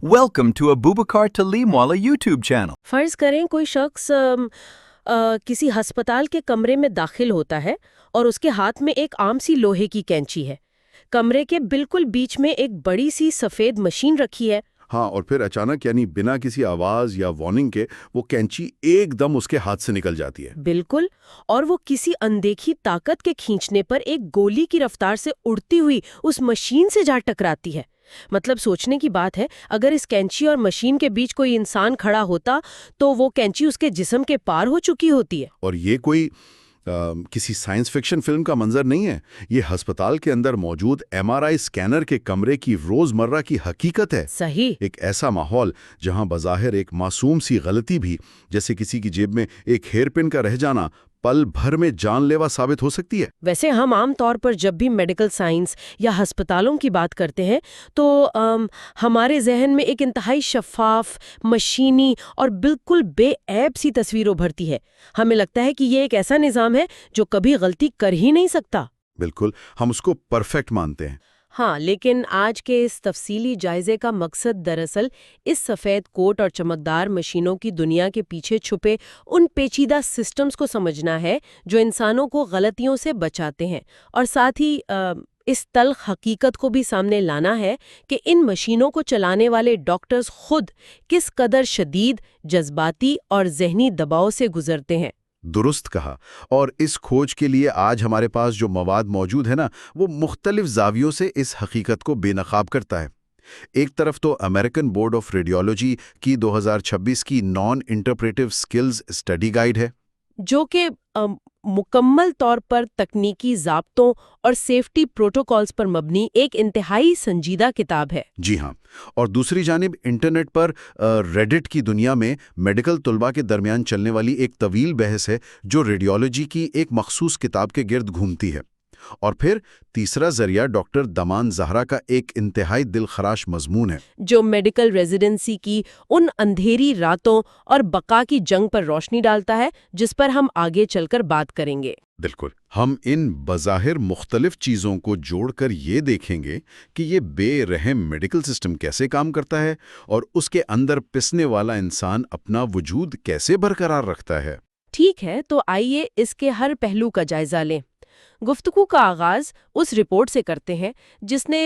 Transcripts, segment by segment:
Welcome to Abubakar Talimwala YouTube channel. فرض کریں کوئی شخص کسی ہسپتال کے کمرے میں داخل ہوتا ہے اور اس کے ہاتھ میں ایک عام سی لوہے کی کینچی ہے۔ کمرے کے بالکل بیچ میں ایک بڑی سی سفید مشین رکھی ہے۔ ہاں، اور پھر اچانک یعنی بنا کسی آواز یا وارننگ کے وہ کینچی ایک دم اس کے ہاتھ سے نکل جاتی ہے۔ بالکل، اور وہ کسی اندیکھی طاقت کے کھینچنے پر ایک گولی کی رفتار سے اڑتی ہوئی اس مشین سے جا ٹکراتی ہے۔ مطلب سوچنے کی بات ہے، اگر اس کینچی اور مشین کے بیچ کوئی انسان کھڑا ہوتا تو وہ کینچی اس کے جسم کے پار ہو چکی ہوتی ہے۔ اور یہ کوئی کسی سائنس فکشن فلم کا منظر نہیں ہے، یہ ہسپتال کے اندر موجود MRI اسکینر کے کمرے کی روزمرہ کی حقیقت ہے۔ صحیح۔ ایک ایسا ماحول جہاں بظاہر ایک معصوم سی غلطی بھی، جیسے کسی کی جیب میں ایک ہیئر پن کا رہ جانا، پل بھر میں جان لیوا ثابت ہو سکتی ہے۔ ویسے ہم عام طور پر جب بھی میڈیکل سائنس یا ہسپتالوں کی بات کرتے ہیں تو ہمارے ذہن میں ایک انتہائی شفاف، مشینی اور بالکل بے عیب سی تصویر ابھرتی ہے۔ ہمیں لگتا ہے کہ یہ ایک ایسا نظام ہے جو کبھی غلطی کر ہی نہیں سکتا۔ بالکل، ہم اس کو پرفیکٹ مانتے ہیں۔ ہاں، لیکن آج کے اس تفصیلی جائزے کا مقصد دراصل اس سفید کوٹ اور چمکدار مشینوں کی دنیا کے پیچھے چھپے ان پیچیدہ سسٹمز کو سمجھنا ہے جو انسانوں کو غلطیوں سے بچاتے ہیں، اور ساتھ ہی اس تلخ حقیقت کو بھی سامنے لانا ہے کہ ان مشینوں کو چلانے والے ڈاکٹرز خود کس قدر شدید، جذباتی اور ذہنی دباؤ سے گزرتے ہیں۔ درست کہا، اور اس کھوج کے لیے آج ہمارے پاس جو مواد موجود ہے نا، وہ مختلف زاویوں سے اس حقیقت کو بے نقاب کرتا ہے۔ ایک طرف تو امریکن بورڈ آف ریڈیولوجی کی 2026 کی نان انٹرپریٹیو سکلز اسٹڈی گائیڈ ہے، جو کہ مکمل طور پر تکنیکی ضابطوں اور سیفٹی پروٹوکالز پر مبنی ایک انتہائی سنجیدہ کتاب ہے۔ جی ہاں، اور دوسری جانب انٹرنیٹ پر ریڈٹ کی دنیا میں میڈیکل طلباء کے درمیان چلنے والی ایک طویل بحث ہے جو ریڈیولوجی کی ایک مخصوص کتاب کے گرد گھومتی ہے۔ اور پھر تیسرا ذریعہ ڈاکٹر دمان زہرا کا ایک انتہائی دل خراش مضمون ہے، جو میڈیکل ریزیڈنسی کی ان اندھیری راتوں اور بقا کی جنگ پر روشنی ڈالتا ہے جس پر ہم آگے چل کر بات کریں گے۔ بالکل، ہم ان بظاہر مختلف چیزوں کو جوڑ کر یہ دیکھیں گے کہ یہ بے رحم میڈیکل سسٹم کیسے کام کرتا ہے اور اس کے اندر پسنے والا انسان اپنا وجود کیسے برقرار رکھتا ہے۔ ٹھیک ہے، تو آئیے اس کے ہر پہلو کا جائزہ لیں۔ گفتگو کا آغاز اس رپورٹ سے کرتے ہیں جس نے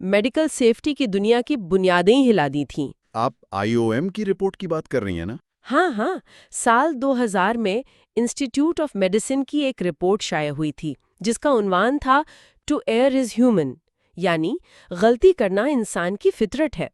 میڈیکل سیفٹی کی دنیا کی بنیادیں ہلا دی تھیں۔ آپ IOM کی رپورٹ کی بات کر رہی ہیں نا؟ ہاں، سال 2000 میں انسٹیٹیوٹ آف میڈیسن کی ایک رپورٹ شائع ہوئی تھی جس کا عنوان تھا ٹو ایئر از ہیومن، یعنی غلطی کرنا انسان کی فطرت ہے۔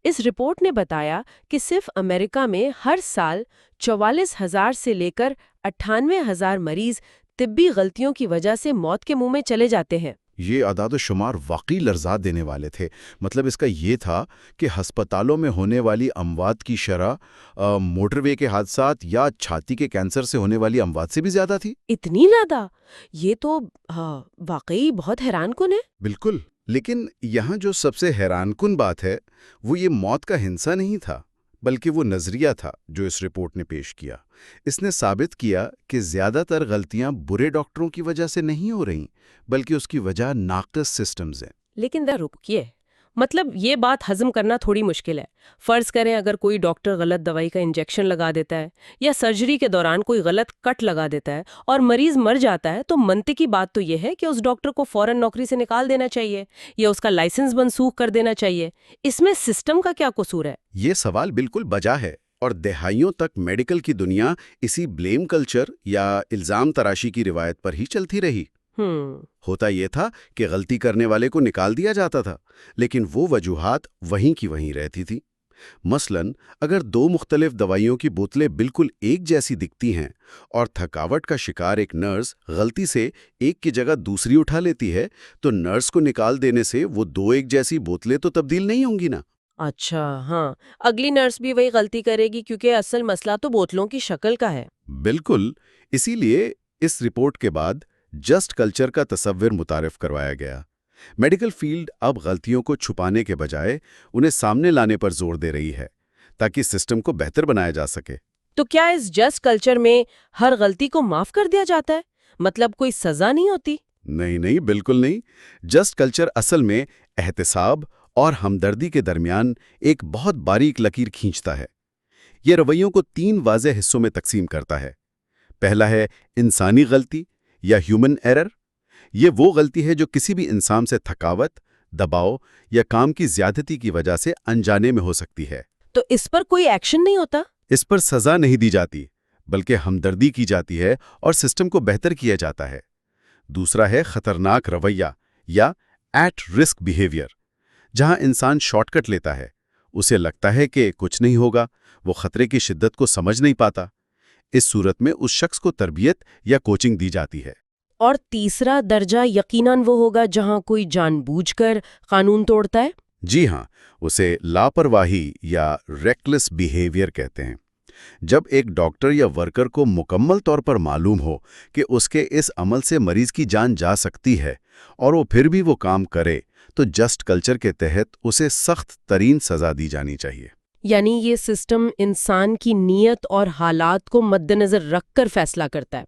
اس رپورٹ نے بتایا کہ صرف امریکہ میں ہر سال 44,000 سے لے کر 98,000 مریض طبی غلطیوں کی وجہ سے موت کے منہ میں چلے جاتے ہیں۔ یہ اعداد و شمار واقعی لرزا دینے والے تھے۔ مطلب اس کا یہ تھا کہ ہسپتالوں میں ہونے والی اموات کی شرح موٹر وے کے حادثات یا چھاتی کے کینسر سے ہونے والی اموات سے بھی زیادہ تھی۔ اتنی زیادہ؟ یہ تو واقعی بہت حیران کن ہے۔ بالکل، لیکن یہاں جو سب سے حیران کن بات ہے وہ یہ موت کا ہنسا نہیں تھا، بلکہ وہ نظریہ تھا جو اس رپورٹ نے پیش کیا۔ اس نے ثابت کیا کہ زیادہ تر غلطیاں برے ڈاکٹروں کی وجہ سے نہیں ہو رہیں، بلکہ اس کی وجہ ناقص سسٹمز ہیں۔ لیکن رکیے، مطلب یہ بات ہضم کرنا تھوڑی مشکل ہے۔ فرض کریں اگر کوئی ڈاکٹر غلط دوائی کا انجیکشن لگا دیتا ہے یا سرجری کے دوران کوئی غلط کٹ لگا دیتا ہے اور مریض مر جاتا ہے، تو منطقی بات تو یہ ہے کہ اس ڈاکٹر کو فوراً نوکری سے نکال دینا چاہیے یا اس کا لائسنس منسوخ کر دینا چاہیے۔ اس میں سسٹم کا کیا قصور ہے؟ یہ سوال بالکل بجا ہے، اور دہائیوں تک میڈیکل کی دنیا اسی بلیم کلچر یا الزام تراشی کی روایت پر ہی چلتی رہی۔ ہوتا یہ تھا کہ غلطی کرنے والے کو نکال دیا جاتا تھا، لیکن وہ وجوہات وہیں کی وہیں رہتی تھی۔ مثلاً اگر دو مختلف دوائیوں کی بوتلیں بالکل ایک جیسی دکھتی ہیں اور تھکاوٹ کا شکار ایک نرس غلطی سے ایک کی جگہ دوسری اٹھا لیتی ہے، تو نرس کو نکال دینے سے وہ دو ایک جیسی بوتلیں تو تبدیل نہیں ہوں گی نا۔ اچھا، ہاں، اگلی نرس بھی وہی غلطی کرے گی کیونکہ اصل مسئلہ تو بوتلوں کی شکل کا ہے۔ بالکل، اسی لیے اس رپورٹ کے بعد جسٹ کلچر کا تصور متعارف کروایا گیا۔ میڈیکل فیلڈ اب غلطیوں کو چھپانے کے بجائے انہیں سامنے لانے پر زور دے رہی ہے تاکہ سسٹم کو بہتر بنایا جا سکے۔ تو کیا اس جسٹ کلچر میں ہر غلطی کو معاف کر دیا جاتا ہے؟ مطلب کوئی سزا نہیں ہوتی؟ نہیں، بالکل نہیں۔ جسٹ کلچر اصل میں احتساب اور ہمدردی کے درمیان ایک بہت باریک لکیر کھینچتا ہے۔ یہ رویوں کو 3 واضح حصوں میں تقسیم کرتا ہے۔ پہلا ہے انسانی غلطی یا ہیومن ایرر۔ یہ وہ غلطی ہے جو کسی بھی انسان سے تھکاوٹ، دباؤ یا کام کی زیادتی کی وجہ سے انجانے میں ہو سکتی ہے۔ تو اس پر کوئی ایکشن نہیں ہوتا؟ اس پر سزا نہیں دی جاتی، بلکہ ہمدردی کی جاتی ہے اور سسٹم کو بہتر کیا جاتا ہے۔ دوسرا ہے خطرناک رویہ یا ایٹ رسک بیہیویئر، جہاں انسان شارٹ کٹ لیتا ہے۔ اسے لگتا ہے کہ کچھ نہیں ہوگا، وہ خطرے کی شدت کو سمجھ نہیں پاتا۔ اس صورت میں اس شخص کو تربیت یا کوچنگ دی جاتی ہے۔ اور تیسرا درجہ یقیناً وہ ہوگا جہاں کوئی جان بوجھ کر قانون توڑتا ہے؟ جی ہاں، اسے لاپرواہی یا ریکلیس بیہیویئر کہتے ہیں۔ جب ایک ڈاکٹر یا ورکر کو مکمل طور پر معلوم ہو کہ اس کے اس عمل سے مریض کی جان جا سکتی ہے اور وہ پھر بھی وہ کام کرے، تو جسٹ کلچر کے تحت اسے سخت ترین سزا دی جانی چاہیے۔ یعنی یہ سسٹم انسان کی نیت اور حالات کو مد نظر رکھ کر فیصلہ کرتا ہے۔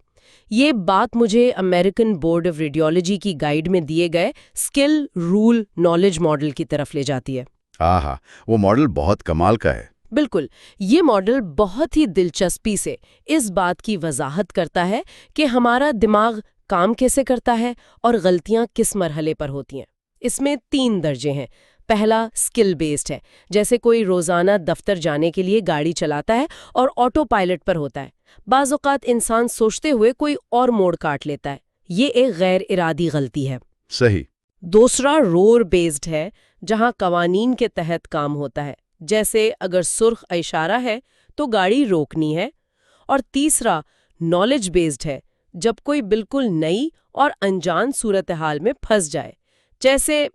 یہ بات مجھے امریکن بورڈ آف ریڈیولوجی کی گائیڈ میں دیے گئے اسکل رول نالج ماڈل کی طرف لے جاتی ہے۔ آہا، وہ ماڈل بہت کمال کا ہے۔ بالکل، یہ ماڈل بہت ہی دلچسپی سے اس بات کی وضاحت کرتا ہے کہ ہمارا دماغ کام کیسے کرتا ہے اور غلطیاں کس مرحلے پر ہوتی ہیں۔ اس میں 3 درجے ہیں۔ پہلا اسکل بیسڈ ہے، جیسے کوئی روزانہ دفتر جانے کے لیے گاڑی چلاتا ہے اور آٹو پائلٹ پر ہوتا ہے۔ بعض اوقات انسان سوچتے ہوئے کوئی اور موڑ کاٹ لیتا ہے، یہ ایک غیر ارادی غلطی ہے۔ صحیح۔ دوسرا رور بیسڈ ہے، جہاں قوانین کے تحت کام ہوتا ہے، جیسے اگر سرخ اشارہ ہے تو گاڑی روکنی ہے۔ اور تیسرا نالج بیسڈ ہے، جب کوئی بالکل نئی اور انجان صورتحال میں پھنس جائے، جیسے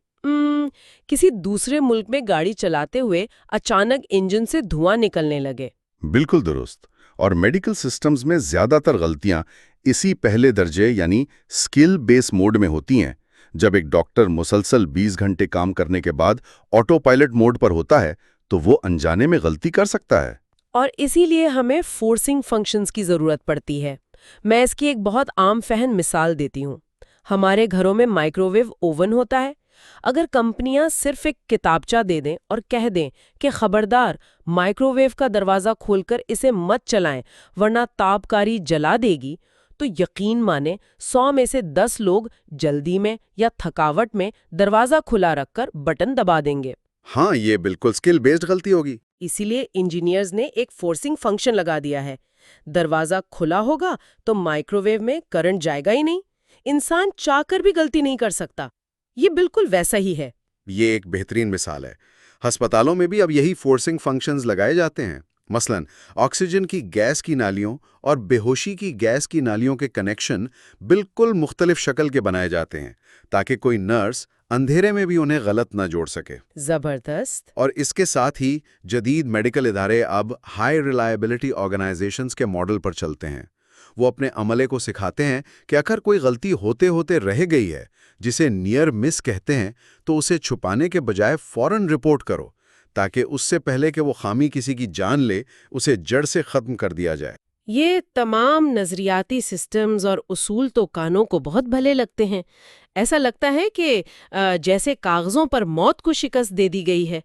کسی دوسرے ملک میں گاڑی چلاتے ہوئے اچانک انجن سے دھواں نکلنے لگے۔ بالکل درست۔ اور میڈیکل سسٹمز میں زیادہ تر غلطیاں اسی پہلے درجے یعنی اسکل بیس موڈ میں ہوتی ہیں۔ جب ایک ڈاکٹر مسلسل 20 گھنٹے کام کرنے کے بعد آٹو پائلٹ موڈ پر ہوتا ہے تو وہ انجانے میں غلطی کر سکتا ہے۔ اور اسی لیے ہمیں فورسنگ فنکشنز کی ضرورت پڑتی ہے۔ میں اس کی ایک بہت عام فہم مثال دیتی ہوں۔ ہمارے گھروں میں مائکرو ویو اوون ہوتا ہے۔ اگر کمپنیاں صرف ایک کتابچہ دے دیں اور کہہ دیں کہ خبردار مائکرو ویو کا دروازہ کھول کر اسے مت چلائیں ورنہ تابکاری جلا دے گی، تو یقین مانیں 100 میں سے 10 لوگ جلدی میں یا تھکاوٹ میں دروازہ کھلا رکھ کر بٹن دبا دیں گے۔ ہاں، یہ بالکل اسکل بیسڈ غلطی ہوگی۔ اسی لیے انجینئرز نے ایک فورسنگ فنکشن لگا دیا ہے۔ دروازہ کھلا ہوگا تو مائکرو ویو میں کرنٹ جائے گا ہی نہیں۔ انسان چاہ کر بھی غلطی نہیں کر سکتا۔ یہ بالکل ویسا ہی ہے۔ یہ ایک بہترین مثال ہے۔ ہسپتالوں میں بھی اب یہی فورسنگ فنکشنز لگائے جاتے ہیں۔ مثلاً آکسیجن کی گیس کی نالیوں اور بے ہوشی کی گیس کی نالیوں کے کنیکشن بالکل مختلف شکل کے بنائے جاتے ہیں تاکہ کوئی نرس اندھیرے میں بھی انہیں غلط نہ جوڑ سکے۔ زبردست۔ اور اس کے ساتھ ہی جدید میڈیکل ادارے اب ہائی ریلائبلٹی آرگنائزیشنز کے ماڈل پر چلتے ہیں۔ وہ اپنے عملے کو سکھاتے ہیں کہ اگر کوئی غلطی ہوتے ہوتے رہ گئی ہے، جسے نیئر مس کہتے ہیں، تو اسے چھپانے کے بجائے فوراً رپورٹ کرو تاکہ اس سے پہلے کہ وہ خامی کسی کی جان لے، اسے جڑ سے ختم کر دیا جائے۔ یہ تمام نظریاتی سسٹمز اور اصول تو کانوں کو بہت بھلے لگتے ہیں۔ ایسا لگتا ہے کہ جیسے کاغذوں پر موت کو شکست دے دی گئی ہے۔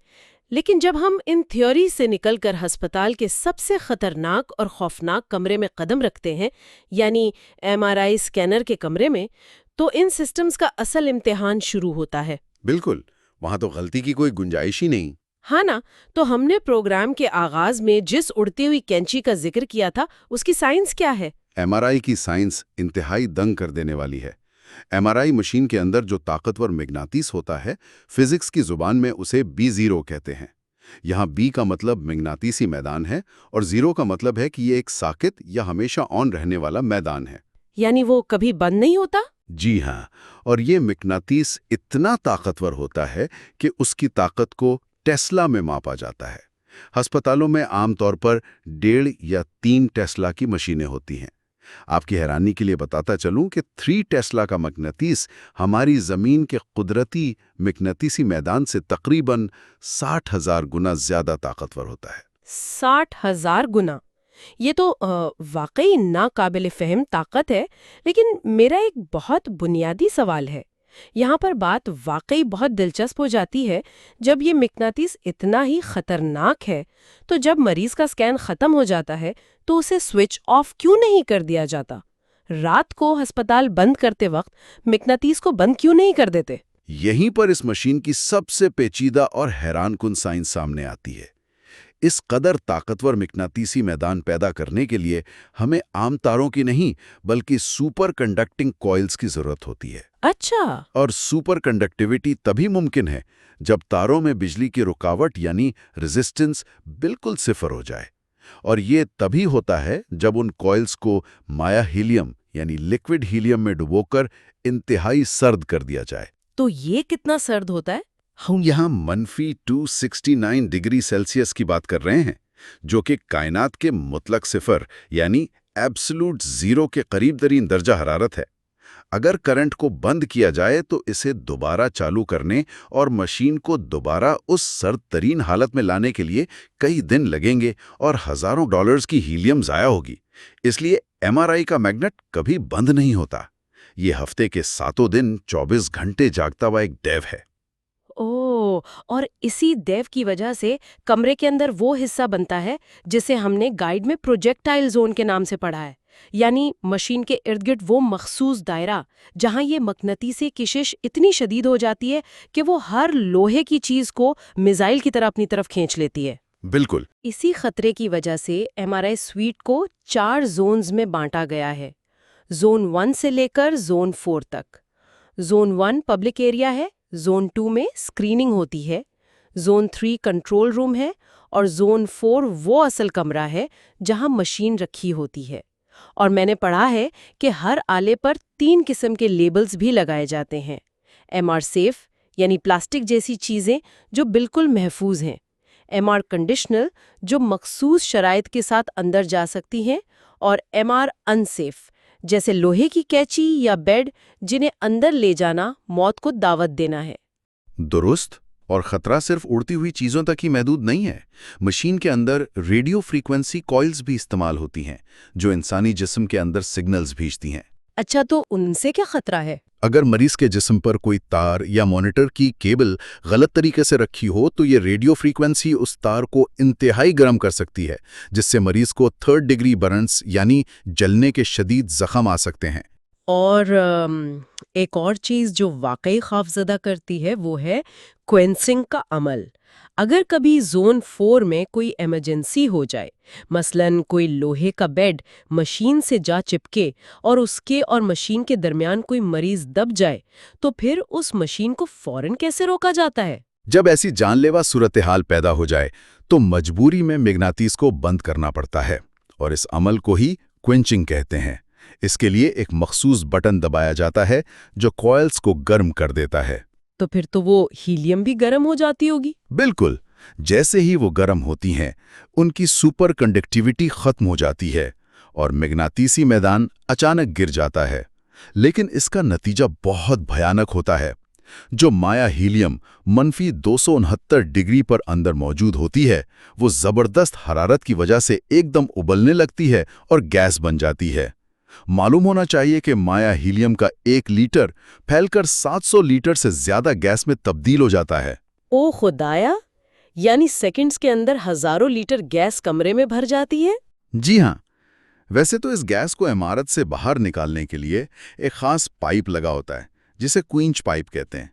لیکن جب ہم ان تھیوری سے نکل کر ہسپتال کے سب سے خطرناک اور خوفناک کمرے میں قدم رکھتے ہیں، یعنی MRI اسکینر کے کمرے میں، تو ان سسٹمز کا اصل امتحان شروع ہوتا ہے۔ بالکل، وہاں تو غلطی کی کوئی گنجائش ہی نہیں۔ ہاں نا، تو ہم نے پروگرام کے آغاز میں جس اڑتی ہوئی کینچی کا ذکر کیا تھا، اس کی سائنس کیا ہے؟ MRI کی سائنس انتہائی دنگ کر دینے والی ہے۔ MRI مشین کے اندر جو طاقتور مغناطیس ہوتا ہے، فزکس کی زبان میں اسے B0 کہتے ہیں۔ یہاں B کا مطلب مغناطیسی میدان ہے اور 0 کا مطلب ہے کہ یہ ایک ساکت یا ہمیشہ آن رہنے والا میدان ہے۔ یعنی وہ کبھی بند نہیں ہوتا؟ جی ہاں، اور یہ مغناطیس اتنا طاقتور ہوتا ہے کہ اس کی طاقت کو ٹیسلا میں ماپا جاتا ہے۔ ہسپتالوں میں عام طور پر 1.5 یا 3 ٹیسلا کی مشینیں ہوتی ہیں۔ آپ کی حیرانی کے لیے بتاتا چلوں کہ 3 ٹیسلا کا مغناطیس ہماری زمین کے قدرتی مغناطیسی میدان سے تقریباً 60,000 گنا زیادہ طاقتور ہوتا ہے۔ 60,000 گنا! یہ تو واقعی ناقابل فہم طاقت ہے۔ لیکن میرا ایک بہت بنیادی سوال ہے، یہاں پر بات واقعی بہت دلچسپ ہو جاتی ہے. جب یہ مقناطیس اتنا ہی خطرناک ہے تو جب مریض کا سکین ختم ہو جاتا ہے تو اسے سوئچ آف کیوں نہیں کر دیا جاتا؟ رات کو ہسپتال بند کرتے وقت مقناطیس کو بند کیوں نہیں کر دیتے؟ یہیں پر اس مشین کی سب سے پیچیدہ اور حیران کن سائنس سامنے آتی ہے. اس قدر طاقتور مقناطیسی میدان پیدا کرنے کے لیے ہمیں عام تاروں کی نہیں بلکہ سپر کنڈکٹنگ کوئلز کی ضرورت ہوتی ہے. اچھا. اور سپر کنڈکٹیوٹی تبھی ممکن ہے جب تاروں میں بجلی کی رکاوٹ یعنی ریزسٹنس بالکل صفر ہو جائے. اور یہ تبھی ہوتا ہے جب ان کوئلز کو مایا ہیلیم یعنی لیکوڈ ہیلیم میں ڈبو کر انتہائی سرد کر دیا جائے. تو یہ کتنا سرد ہوتا ہے؟ ہم یہاں -269 ڈگری سیلسیس کی بات کر رہے ہیں، جو کہ کائنات کے مطلق صفر یعنی ایبسلوٹ زیرو کے قریب ترین درجہ حرارت ہے. اگر کرنٹ کو بند کیا جائے تو اسے دوبارہ چالو کرنے اور مشین کو دوبارہ اس سرد ترین حالت میں لانے کے لیے کئی دن لگیں گے اور ہزاروں ڈالرز کی ہیلیم ضائع ہوگی. اس لیے MRI کا میگنٹ کبھی بند نہیں ہوتا. یہ ہفتے کے 7 دن 24 گھنٹے جاگتا ہوا ایک ڈیو ہے. اور اسی دیو کی وجہ سے کمرے کے اندر وہ حصہ بنتا ہے جسے ہم نے گائیڈ میں پروجیکٹائل زون کے نام سے پڑھا ہے. یعنی مشین کے ارد گرد وہ مخصوص دائرہ جہاں یہ مقناطیسی کشش اتنی شدید ہو جاتی ہے کہ وہ ہر لوہے کی چیز کو میزائل کی طرح اپنی طرف کھینچ لیتی ہے. بالکل. اسی خطرے کی وجہ سے MRI سویٹ کو 4 زونز میں بانٹا گیا ہے. زون 1 سے لے کر زون 4 تک. زون 1 پبلک ایریا ہے، زون 2 میں اسکریننگ ہوتی ہے، زون 3 کنٹرول روم ہے اور زون 4 وہ اصل کمرہ ہے جہاں مشین رکھی ہوتی ہے. اور میں نے پڑھا ہے کہ ہر آلے پر 3 قسم کے لیبلز بھی لگائے جاتے ہیں. MR سیف یعنی پلاسٹک جیسی چیزیں جو بالکل محفوظ ہیں، MR کنڈیشنل جو مخصوص شرائط کے ساتھ اندر جا سکتی ہیں، اور MR انسیف جیسے لوہے کی کینچی یا بیڈ جنہیں اندر لے جانا موت کو دعوت دینا ہے. درست. اور خطرہ صرف اڑتی ہوئی چیزوں تک ہی محدود نہیں ہے. مشین کے اندر ریڈیو فریکوینسی کوئلز بھی استعمال ہوتی ہیں جو انسانی جسم کے اندر سگنلز بھیجتی ہیں. اچھا، تو ان سے کیا خطرہ ہے؟ اگر مریض کے جسم پر کوئی تار یا مانیٹر کی کیبل غلط طریقے سے رکھی ہو تو یہ ریڈیو فریکوینسی اس تار کو انتہائی گرم کر سکتی ہے، جس سے مریض کو 3rd ڈگری برنس یعنی جلنے کے شدید زخم آ سکتے ہیں. اور ایک اور چیز جو واقعی خوفزدہ کرتی ہے وہ ہے کوئنسنگ کا عمل. اگر کبھی زون 4 میں کوئی ایمرجنسی ہو جائے، مثلاً کوئی لوہے کا بیڈ مشین سے جا چپکے اور اس کے اور مشین کے درمیان کوئی مریض دب جائے، تو پھر اس مشین کو فوراً کیسے روکا جاتا ہے؟ جب ایسی جان لیوا صورتحال پیدا ہو جائے تو مجبوری میں مغناطیس کو بند کرنا پڑتا ہے، اور اس عمل کو ہی کوئنچنگ کہتے ہیں. اس کے لیے ایک مخصوص بٹن دبایا جاتا ہے جو کوئلز کو گرم کر دیتا ہے. تو پھر تو وہ ہیلیم بھی گرم ہو جاتی ہوگی؟ بالکل. جیسے ہی وہ گرم ہوتی ہیں ان کی سپر کنڈکٹیوٹی ختم ہو جاتی ہے اور مغناطیسی میدان اچانک گر جاتا ہے. لیکن اس کا نتیجہ بہت بھیانک ہوتا ہے. جو مایا ہیلیم -269 ڈگری پر اندر موجود ہوتی ہے وہ زبردست حرارت کی وجہ سے ایک دم ابلنے لگتی ہے اور گیس بن جاتی ہے. معلوم ہونا چاہیے کہ مایا ہیلیم کا 1 لیٹر پھیل کر 700 لیٹر سے زیادہ گیس میں تبدیل ہو جاتا ہے. او خدایا! یعنی سیکنڈز کے اندر ہزاروں لیٹر گیس کمرے میں بھر جاتی ہے؟ جی ہاں. ویسے تو اس گیس کو عمارت سے باہر نکالنے کے لیے ایک خاص پائپ لگا ہوتا ہے جسے کوئنچ پائپ کہتے ہیں.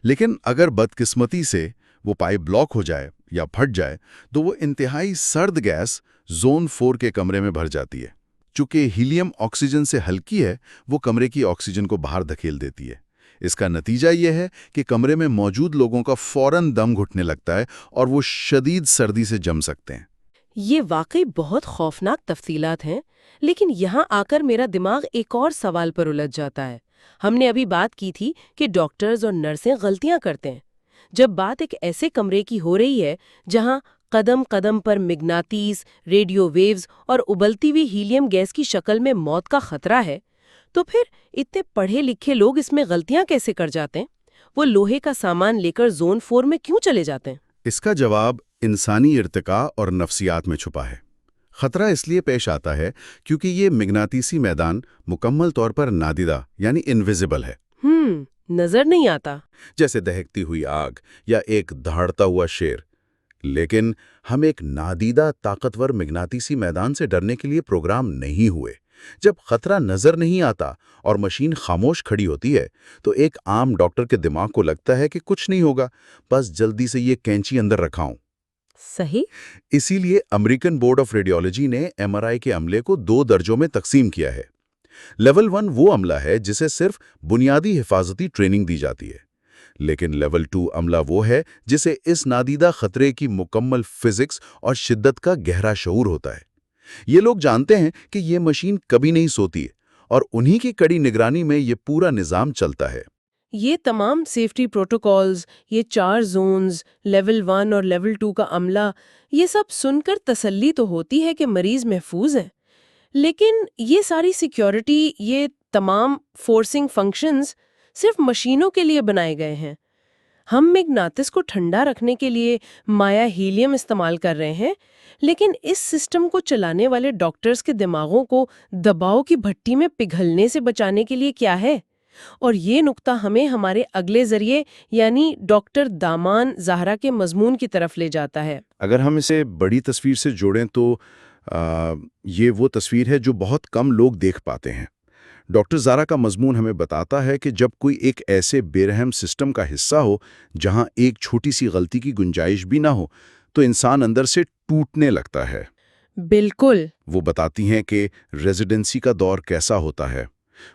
لیکن اگر بدقسمتی سے وہ پائپ بلاک ہو جائے یا پھٹ جائے تو وہ انتہائی سرد گیس زون 4 کے کمرے میں بھر جاتی ہے. چونکہ ہیلیم آکسیجن سے ہلکی ہے وہ کمرے کی آکسیجن کو باہر دھکیل دیتی ہے. اس کا نتیجہ یہ ہے کہ کمرے میں موجود لوگوں کا فوراً دم گھٹنے لگتا ہے اور وہ شدید سردی سے جم سکتے ہیں. یہ واقعی بہت خوفناک تفصیلات ہیں، لیکن یہاں آ کر میرا دماغ ایک اور سوال پر الجھ جاتا ہے. ہم نے ابھی بات کی تھی کہ ڈاکٹرز اور نرسیں غلطیاں کرتے ہیں. جب بات ایک ایسے کمرے کی ہو رہی ہے جہاں قدم قدم پر مغناطیس، ریڈیو ویوز اور ابلتی ہوئی ہیلیم گیس کی شکل میں موت کا خطرہ ہے، تو پھر اتنے پڑھے لکھے لوگ اس میں غلطیاں کیسے کر جاتے ہیں؟ وہ لوہے کا سامان لے کر زون 4 میں کیوں چلے جاتے ہیں؟ اس کا جواب انسانی ارتقاء اور نفسیات میں چھپا ہے. خطرہ اس لیے پیش آتا ہے کیونکہ یہ مغناطیسی میدان مکمل طور پر نادیدہ یعنی انویزیبل ہے. نظر نہیں آتا۔ جیسے دہکتی ہوئی آگ یا ایک دہاڑتا ہوا شیر۔ لیکن ہم ایک نادیدہ طاقتور مغناطیسی میدان سے ڈرنے کے لیے پروگرام نہیں ہوئے۔ جب خطرہ نظر نہیں آتا اور مشین خاموش کھڑی ہوتی ہے تو ایک عام ڈاکٹر کے دماغ کو لگتا ہے کہ کچھ نہیں ہوگا، بس جلدی سے یہ کینچی اندر رکھاؤں۔ صحیح۔ اسی لیے امریکن بورڈ آف ریڈیولوجی نے MRI کے عملے کو 2 درجوں میں تقسیم کیا ہے۔ لیول 1 وہ عملہ ہے جسے صرف بنیادی حفاظتی ٹریننگ دی جاتی ہے، لیکن لیول 2 عملہ وہ ہے جسے اس نادیدہ خطرے کی مکمل فزکس اور شدت کا گہرا شعور ہوتا ہے۔ یہ لوگ جانتے ہیں کہ یہ مشین کبھی نہیں سوتی ہے اور انہی کی کڑی نگرانی میں یہ پورا نظام چلتا ہے۔ یہ تمام سیفٹی پروٹوکولز، یہ 4 زونز، لیول 1 اور لیول 2 کا عملہ، یہ سب سن کر تسلی تو ہوتی ہے کہ مریض محفوظ ہے، لیکن یہ ساری سیکیورٹی، یہ تمام فورسنگ فنکشنز صرف مشینوں کے لیے بنائے گئے ہیں۔ ہم مغناطیس کو ٹھنڈا رکھنے کے لیے مایا ہیلیم استعمال کر رہے ہیں، لیکن اس سسٹم کو چلانے والے ڈاکٹرز کے دماغوں کو دباؤ کی بھٹی میں پگھلنے سے بچانے کے لیے کیا ہے؟ اور یہ نقطہ ہمیں ہمارے اگلے ذریعے یعنی ڈاکٹر دامان زہرا کے مضمون کی طرف لے جاتا ہے۔ اگر ہم اسے بڑی تصویر سے جوڑیں تو یہ وہ تصویر ہے جو بہت کم لوگ دیکھ پاتے ہیں۔ ڈاکٹر زہرا کا مضمون ہمیں بتاتا ہے کہ جب کوئی ایک ایسے بے رحم سسٹم کا حصہ ہو جہاں ایک چھوٹی سی غلطی کی گنجائش بھی نہ ہو تو انسان اندر سے ٹوٹنے لگتا ہے۔ بالکل۔ وہ بتاتی ہیں کہ ریزیڈنسی کا دور کیسا ہوتا ہے،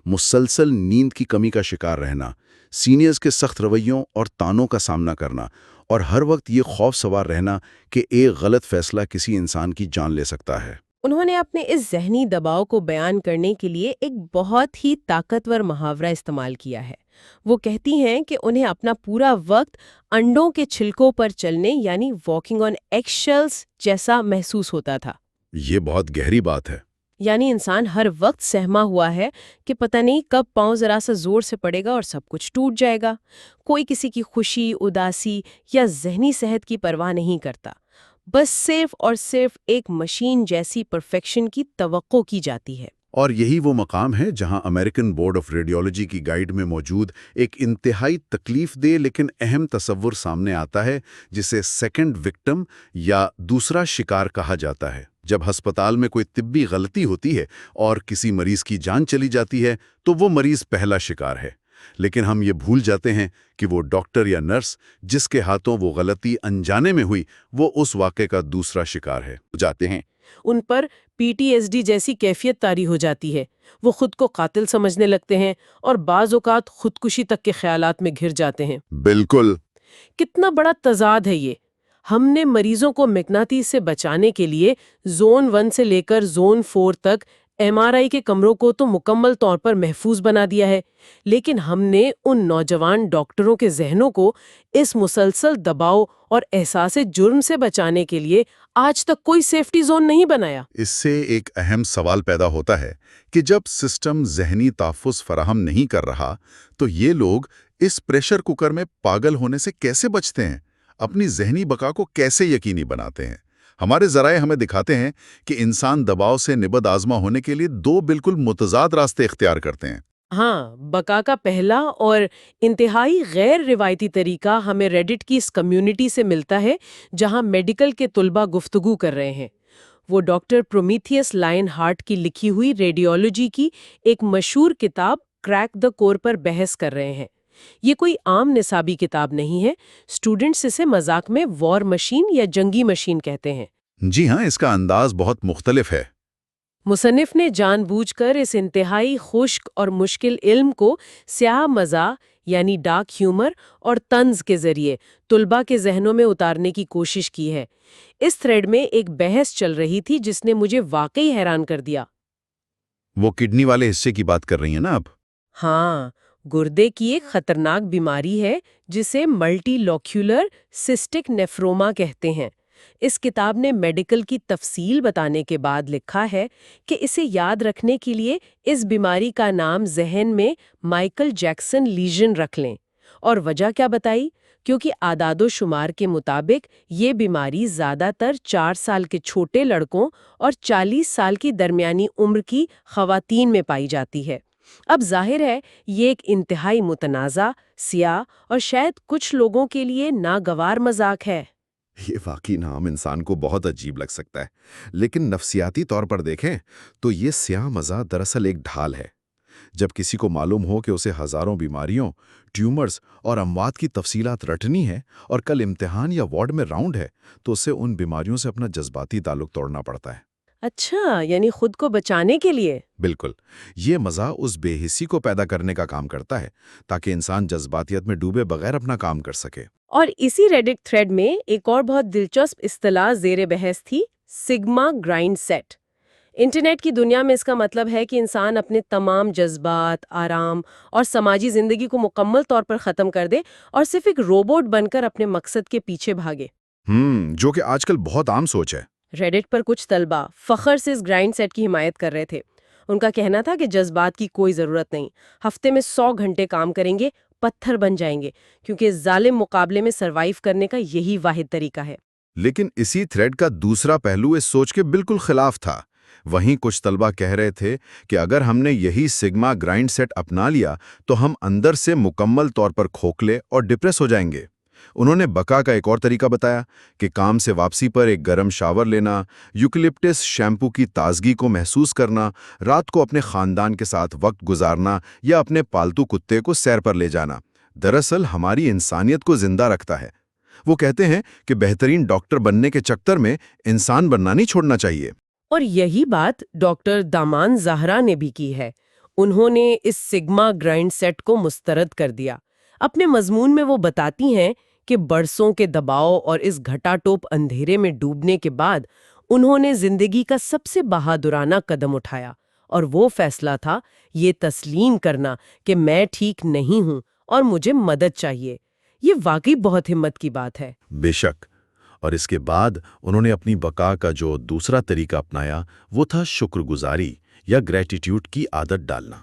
مسلسل نیند کی کمی کا شکار رہنا، سینئرز کے سخت رویوں اور تانوں کا سامنا کرنا، اور ہر وقت یہ خوف سوار رہنا کہ ایک غلط فیصلہ کسی انسان کی جان لے سکتا ہے۔ انہوں نے اپنے اس ذہنی دباؤ کو بیان کرنے کے لیے ایک بہت ہی طاقتور محاورہ استعمال کیا ہے۔ وہ کہتی ہیں کہ انہیں اپنا پورا وقت انڈوں کے چھلکوں پر چلنے یعنی واکنگ آن ایگ شیلز جیسا محسوس ہوتا تھا۔ یہ بہت گہری بات ہے۔ یعنی انسان ہر وقت سہما ہوا ہے کہ پتہ نہیں کب پاؤں ذرا سا زور سے پڑے گا اور سب کچھ ٹوٹ جائے گا۔ کوئی کسی کی خوشی، اداسی یا ذہنی صحت کی پرواہ نہیں کرتا، بس صرف اور صرف ایک مشین جیسی پرفیکشن کی توقع کی جاتی ہے۔ اور یہی وہ مقام ہے جہاں امریکن بورڈ آف ریڈیولوجی کی گائیڈ میں موجود ایک انتہائی تکلیف دہ لیکن اہم تصور سامنے آتا ہے، جسے سیکنڈ وکٹم یا دوسرا شکار کہا جاتا ہے۔ جب ہسپتال میں کوئی طبی غلطی ہوتی ہے اور کسی مریض کی جان چلی جاتی ہے تو وہ مریض پہلا شکار ہے، لیکن ہم یہ بھول جاتے ہیں کہ وہ ڈاکٹر یا نرس جس کے ہاتھوں وہ غلطی انجانے میں ہوئی وہ اس واقعے کا دوسرا شکار ہے جاتے ہیں۔ ان پر PTSD جیسی کیفیت طاری ہو جاتی ہے، وہ خود کو قاتل سمجھنے لگتے ہیں اور بعض اوقات خودکشی تک کے خیالات میں گھر جاتے ہیں۔ بالکل۔ کتنا بڑا تضاد ہے یہ۔ ہم نے مریضوں کو مغناطیس سے بچانے کے لیے زون 1 سے لے کر زون 4 تک MRI کے کمروں کو تو مکمل طور پر محفوظ بنا دیا ہے، لیکن ہم نے ان نوجوان ڈاکٹروں کے ذہنوں کو اس مسلسل دباؤ اور احساس جرم سے بچانے کے لیے آج تک کوئی سیفٹی زون نہیں بنایا۔ اس سے ایک اہم سوال پیدا ہوتا ہے کہ جب سسٹم ذہنی تحفظ فراہم نہیں کر رہا تو یہ لوگ اس پریشر کوکر میں پاگل ہونے سے کیسے بچتے ہیں، اپنی ذہنی بقا کو کیسے یقینی بناتے ہیں؟ ہمارے ذرائع ہمیں دکھاتے ہیں کہ انسان دباؤ سے نبرد آزما ہونے کے لیے 2 بالکل متضاد راستے اختیار کرتے ہیں۔ ہاں، بقا کا پہلا اور انتہائی غیر روایتی طریقہ ہمیں ریڈٹ کی اس کمیونٹی سے ملتا ہے جہاں میڈیکل کے طلباء گفتگو کر رہے ہیں۔ وہ ڈاکٹر پرومیتھیس لائن ہارٹ کی لکھی ہوئی ریڈیولوجی کی ایک مشہور کتاب کریک دی کور پر بحث کر رہے ہیں۔ یہ کوئی عام نصابی کتاب نہیں ہے، اسٹوڈنٹس اسے مذاق میں وار مشین یا جنگی مشین کہتے ہیں۔ جی ہاں، اس کا انداز بہت مختلف ہے۔ مصنف نے جان بوجھ کر اس انتہائی خشک اور مشکل علم کو سیاہ مزاح یعنی ڈارک ہیومر اور طنز کے ذریعے طلباء کے ذہنوں میں اتارنے کی کوشش کی ہے۔ اس تھریڈ میں ایک بحث چل رہی تھی جس نے مجھے واقعی حیران کر دیا۔ وہ کڈنی والے حصے کی بات کر رہی ہیں نا اب؟ ہاں، گردے کی ایک خطرناک بیماری ہے جسے ملٹی لوکیولر سسٹک نیفروما کہتے ہیں۔ اس کتاب نے میڈیکل کی تفصیل بتانے کے بعد لکھا ہے کہ اسے یاد رکھنے کے لیے اس بیماری کا نام ذہن میں مائیکل جیکسن لیژن رکھ لیں۔ اور وجہ کیا بتائی؟ کیونکہ اعداد و شمار کے مطابق یہ بیماری زیادہ تر 4 سال کے چھوٹے لڑکوں اور 40 سال کی درمیانی عمر کی خواتین میں پائی جاتی ہے۔ اب ظاہر ہے یہ ایک انتہائی متنازع، سیاہ اور شاید کچھ لوگوں کے لیے ناگوار مذاق ہے۔ یہ واقعی نام انسان کو بہت عجیب لگ سکتا ہے، لیکن نفسیاتی طور پر دیکھیں تو یہ سیاہ مزاح دراصل ایک ڈھال ہے۔ جب کسی کو معلوم ہو کہ اسے ہزاروں بیماریوں، ٹیومرز اور اموات کی تفصیلات رٹنی ہے اور کل امتحان یا وارڈ میں راؤنڈ ہے، تو اسے ان بیماریوں سے اپنا جذباتی تعلق توڑنا پڑتا ہے۔ اچھا، یعنی خود کو بچانے کے لیے؟ بالکل، یہ مزاح اس بے حسی کو پیدا کرنے کا کام کرتا ہے تاکہ انسان جذباتیت میں ڈوبے بغیر اپنا کام کر سکے۔ اور اسی ریڈٹ تھریڈ میں ایک اور بہت دلچسپ اصطلاح زیر بحث تھی، سگما گرائنڈ سیٹ۔ انٹرنیٹ کی دنیا میں اس کا مطلب ہے کہ انسان اپنے تمام جذبات، آرام اور سماجی زندگی کو مکمل طور پر ختم کر دے اور صرف ایک روبوٹ بن کر اپنے مقصد کے پیچھے بھاگے۔ جو کہ آج کل بہت عام سوچ ہے۔ ریڈٹ پر کچھ طلبہ فخر سے اس گرائنڈ سیٹ کی حمایت کر رہے تھے۔ ان کا کہنا تھا کہ جذبات کی کوئی ضرورت نہیں، ہفتے میں 100 گھنٹے کام کریں گے، پتھر بن جائیں گے، کیونکہ اس ظالم مقابلے میں سروائیو کرنے کا یہی واحد طریقہ ہے۔ لیکن اسی تھریڈ کا دوسرا پہلو اس سوچ کے بالکل خلاف تھا۔ وہیں کچھ طلبہ کہہ رہے تھے کہ اگر ہم نے یہی سگما گرائنڈ سیٹ اپنا لیا تو ہم اندر سے مکمل طور پر کھوکھلے اور ڈپریس ہو جائیں گے۔ انہوں نے بقا کا ایک اور طریقہ بتایا کہ کام سے واپسی پر ایک گرم شاور لینا، یوکلپٹس شیمپو کی تازگی کو محسوس کرنا، رات کو اپنے خاندان کے ساتھ وقت گزارنا یا اپنے پالتو کتے کو سیر پر لے جانا، دراصل ہماری انسانیت کو زندہ رکھتا ہے۔ وہ کہتے ہیں کہ بہترین ڈاکٹر بننے کے چکر میں انسان بننا نہیں چھوڑنا چاہیے۔ اور یہی بات ڈاکٹر دامان زہرا نے بھی کی ہے۔ انہوں نے اس سگما گرائنڈ سیٹ کو مسترد کر دیا۔ اپنے مضمون میں وہ بتاتی ہیں کہ برسوں کے دباؤ اور اس گھٹا ٹوپ اندھیرے میں ڈوبنے کے بعد انہوں نے زندگی کا سب سے بہادرانہ قدم اٹھایا، اور وہ فیصلہ تھا یہ تسلیم کرنا کہ میں ٹھیک نہیں ہوں اور مجھے مدد چاہیے۔ یہ واقعی بہت ہمت کی بات ہے۔ بے شک۔ اور اس کے بعد انہوں نے اپنی بقا کا جو دوسرا طریقہ اپنایا وہ تھا شکر گزاری یا گریٹیٹیوڈ کی عادت ڈالنا۔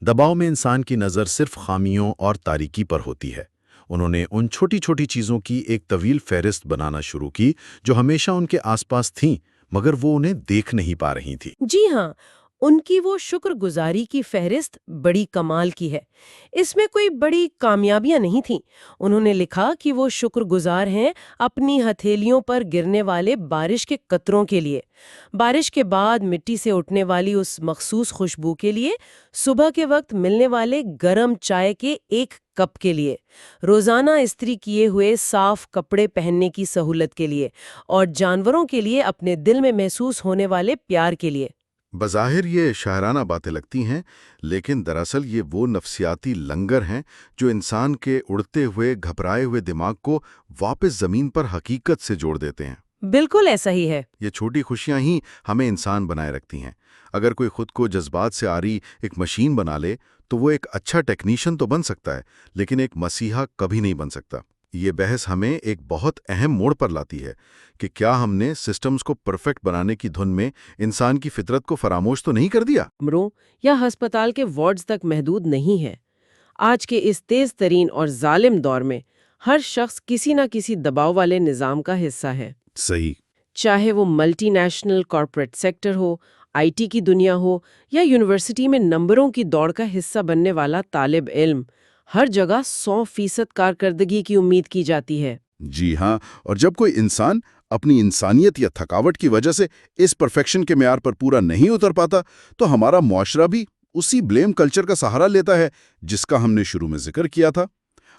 دباؤ میں انسان کی نظر صرف خامیوں اور تاریکی پر ہوتی ہے۔ انہوں نے ان چھوٹی چھوٹی چیزوں کی ایک طویل فہرست بنانا شروع کی جو ہمیشہ ان کے آس پاس تھیں مگر وہ انہیں دیکھ نہیں پا رہی تھی۔ جی ہاں، ان کی وہ شکر گزاری کی فہرست بڑی کمال کی ہے۔ اس میں کوئی بڑی کامیابیاں نہیں تھیں۔ انہوں نے لکھا کہ وہ شکر گزار ہیں اپنی ہتھیلیوں پر گرنے والے بارش کے قطروں کے لیے، بارش کے بعد مٹی سے اٹھنے والی اس مخصوص خوشبو کے لیے، صبح کے وقت ملنے والے گرم چائے کے ایک کپ کے لیے، روزانہ استری کیے ہوئے صاف کپڑے پہننے کی سہولت کے لیے، اور جانوروں کے لیے اپنے دل میں محسوس ہونے والے پیار کے لیے۔ بظاہر یہ شاعرانہ باتیں لگتی ہیں، لیکن دراصل یہ وہ نفسیاتی لنگر ہیں جو انسان کے اڑتے ہوئے گھبرائے ہوئے دماغ کو واپس زمین پر حقیقت سے جوڑ دیتے ہیں۔ بالکل ایسا ہی ہے۔ یہ چھوٹی خوشیاں ہی ہمیں انسان بنائے رکھتی ہیں۔ اگر کوئی خود کو جذبات سے آری ایک مشین بنا لے تو وہ ایک اچھا ٹیکنیشین تو بن سکتا ہے، لیکن ایک مسیحا کبھی نہیں بن سکتا۔ یہ بحث ہمیں ایک بہت اہم موڑ پر لاتی ہے کہ کیا ہم نے سسٹمز کو پرفیکٹ بنانے کی دھن میں انسان کی فطرت کو فراموش تو نہیں کر دیا؟ کمروں یا ہسپتال کے وارڈز تک محدود نہیں ہے۔ آج کے اس تیز ترین اور ظالم دور میں ہر شخص کسی نہ کسی دباؤ والے نظام کا حصہ ہے۔ صحیح۔ چاہے وہ multi national corporate sector who, I T کی دنیا ہو، یا یونیورسٹی میں نمبروں کی دوڑ کا حصہ بننے والا طالب علم، ہر جگہ 100% کارکردگی کی امید کی جاتی ہے۔ جی ہاں، اور جب کوئی انسان اپنی انسانیت یا تھکاوٹ کی وجہ سے اس پرفیکشن کے معیار پر پورا نہیں اتر پاتا تو ہمارا معاشرہ بھی اسی بلیم کلچر کا سہارا لیتا ہے جس کا ہم نے شروع میں ذکر کیا تھا۔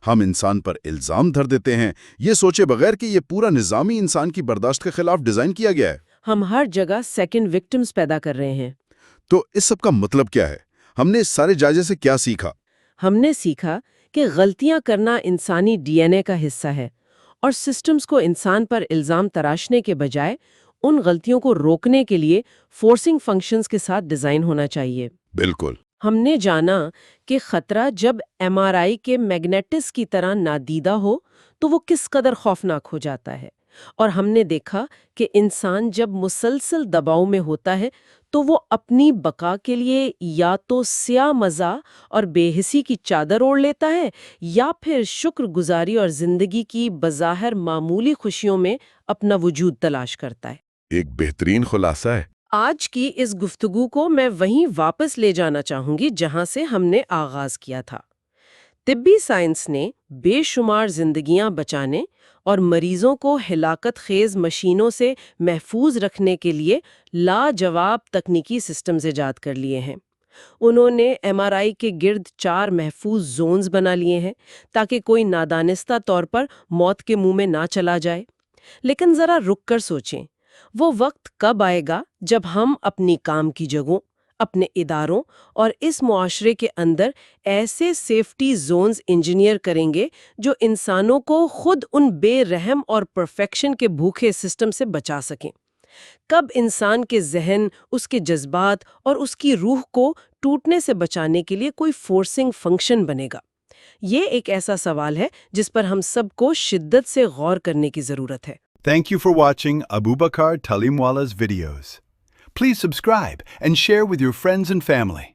ہم انسان پر الزام دھر دیتے ہیں یہ سوچے بغیر کہ یہ پورا نظام ہی انسان کی برداشت کے خلاف ڈیزائن کیا گیا ہے۔ ہم ہر جگہ سیکنڈ وکٹمز پیدا کر رہے ہیں۔ تو اس سب کا مطلب کیا ہے؟ ہم نے اس سارے جائزے سے کیا سیکھا؟ ہم نے سیکھا کہ غلطیاں کرنا انسانی ڈی این اے کا حصہ ہے، اور سسٹمز کو انسان پر الزام تراشنے کے بجائے ان غلطیوں کو روکنے کے لیے فورسنگ فنکشنز کے ساتھ ڈیزائن ہونا چاہیے۔ بالکل۔ ہم نے جانا کہ خطرہ جب ایم آر آئی کے میگنیٹس کی طرح نادیدہ ہو تو وہ کس قدر خوفناک ہو جاتا ہے، اور ہم نے دیکھا کہ انسان جب مسلسل دباؤ میں ہوتا ہے تو وہ اپنی بقا کے لیے یا تو سیاہ مزاح اور بے حسی کی چادر اوڑھ لیتا ہے، یا پھر شکر گزاری اور زندگی کی بظاہر معمولی خوشیوں میں اپنا وجود تلاش کرتا ہے۔ ایک بہترین خلاصہ ہے۔ آج کی اس گفتگو کو میں وہیں واپس لے جانا چاہوں گی جہاں سے ہم نے آغاز کیا تھا۔ طبی سائنس نے بے شمار زندگیاں بچانے اور مریضوں کو ہلاکت خیز مشینوں سے محفوظ رکھنے کے لیے لاجواب تکنیکی سسٹمز ایجاد کر لیے ہیں۔ انہوں نے ایم آر آئی کے گرد 4 محفوظ زونز بنا لیے ہیں تاکہ کوئی نادانستہ طور پر موت کے منہ میں نہ چلا جائے۔ لیکن ذرا رک کر سوچیں، وہ وقت کب آئے گا جب ہم اپنی کام کی جگہوں، اپنے اداروں اور اس معاشرے کے اندر ایسے سیفٹی زونز انجینئر کریں گے جو انسانوں کو خود ان بے رحم اور پرفیکشن کے بھوکے سسٹم سے بچا سکیں؟ کب انسان کے ذہن، اس کے جذبات اور اس کی روح کو ٹوٹنے سے بچانے کے لیے کوئی فورسنگ فنکشن بنے گا؟ یہ ایک ایسا سوال ہے جس پر ہم سب کو شدت سے غور کرنے کی ضرورت ہے۔ Thank you for watching Abubakar Talimwala's videos. Please subscribe and share with your friends and family.